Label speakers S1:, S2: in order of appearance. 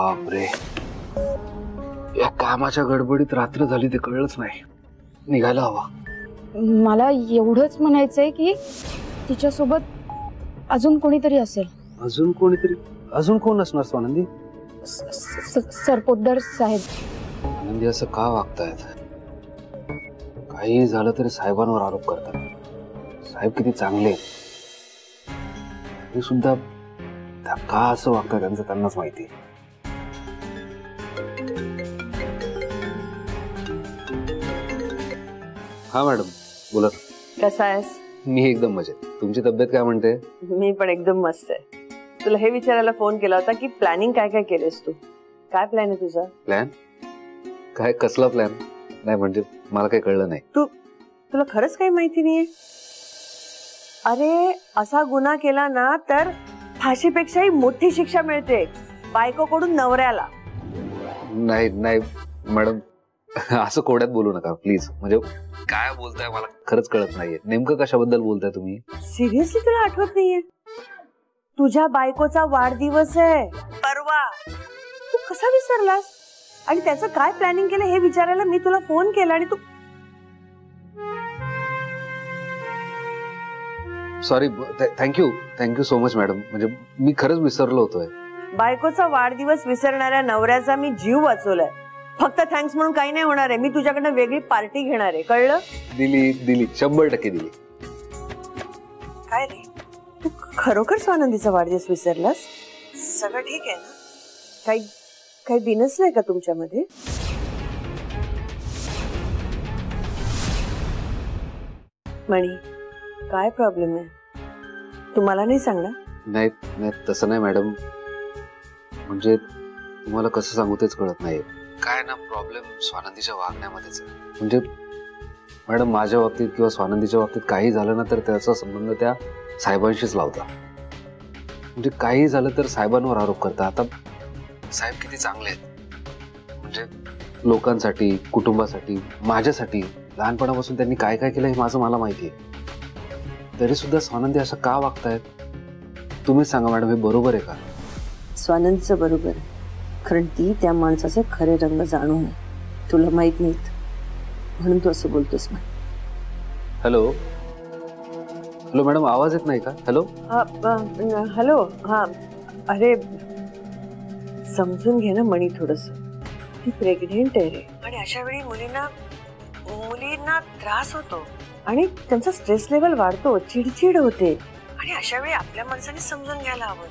S1: बापरे, या कामाच्या गडबडीत रात्र झाली ते कळलंच नाही. निघायला हवा.
S2: मला एवढंच म्हणायचंय की तिच्यासोबत अजून कोणीतरी असेल.
S1: अजून कोणीतरी? अजून कोण असणार स्वानंदी?
S2: सरपोतदार साहेब.
S1: आनंदी असं का वागतायत? काही झालं तरी साहेबांवर आरोप करतात. साहेब किती चांगले आहेत, ते सुद्धा का असं वागतात त्यांचं त्यांनाच माहिती. हा मॅडम बोला.
S3: कसा आहेस?
S1: मी एकदम मजेत. तुमची तब्येत काय म्हणते?
S3: मी पण एकदम मस्त आहे. तुला हे विचारायला फोन केला होता की प्लॅनिंग काय काय केलेस तू? काय प्लॅन आहे तुझा?
S1: प्लॅन? काय कसला प्लॅन? नाही म्हणजे मला काही कळलं नाही.
S3: तुला खरंच काही माहिती नाहीये? अरे असा गुन्हा केला ना तर फाशीपेक्षाही मोठी शिक्षा मिळते बायकोकडून नवऱ्याला.
S1: नाही नाही मॅडम, असं कोड्यात बोलू नका प्लीज. म्हणजे काय बोलताय मला खरंच कळत नाहीये. नेमकं कशाबद्दल बोलताय तुम्ही?
S3: सिरियसली तुला आठवत नाहीये? तुझ्या बायकोचा वाढदिवस आहे परवा. तू कसा विसरलास? आणि त्याचं काय प्लॅनिंग केलं हे विचारायला मी तुला फोन केला आणि तू.
S1: Sorry. Thank you so much madam. म्हणजे मी खरंच विसरलो होतोय.
S3: बायकोचा वाढदिवस विसरणाऱ्या नवऱ्याचा मी जीव वाचवलाय. फक्त थँक्स म्हणून काही नाही होणार आहे. मी तुझ्याकडनं वेगळी पार्टी घेणार आहे, कळलं?
S1: दिली 100% दिली.
S3: काय रे, तू खरोखर स्वानंदीचा वाढदिवस विसरलास? सगळं ठीक आहे ना? काही बिनसलंय का तुमच्यामध्ये? मणी, काय प्रॉब्लेम आहे? तुम्हाला नाही सांगणार?
S1: नाही तसं नाही मॅडम. म्हणजे तुम्हाला कसं सांगू तेच कळत नाही. काय ना प्रॉब्लेम स्वानंदीच्या वागण्यामध्येच आहे. म्हणजे मॅडम माझ्या बाबतीत किंवा स्वानंदीच्या बाबतीत काही झालं ना तर त्याचा संबंध त्या साहेबांशीच लावता. म्हणजे काही झालं तर साहेबांवर आरोप करता. आता साहेब किती चांगले आहेत. म्हणजे लोकांसाठी, कुटुंबासाठी, माझ्यासाठी लहानपणापासून त्यांनी काय काय केलं हे मला माहिती आहे. तरी सुद्धा स्वानंदी असं का वागतायत? तुम्हीच सांगा मॅडम, हे बरोबर आहे का?
S3: स्वानंदीचं बरोबर आहे, कारण ती त्या माणसाचे खरे रंग जाणून आहे. तुला माहित नाहीत म्हणून तू असं बोलतोस.
S1: हॅलो मॅडम, आवाज येत नाही का? Hello
S3: hello. हा अरे समजून घे ना मणी थोडस. ती प्रेग्नेंट आहे रे, आणि अशा वेळी मुलींना त्रास होतो आणि त्यांचा स्ट्रेस लेवल वाढतो, चिडचिड होते. आणि अशा वेळी आपल्या माणसाने समजून घ्यायला हवं.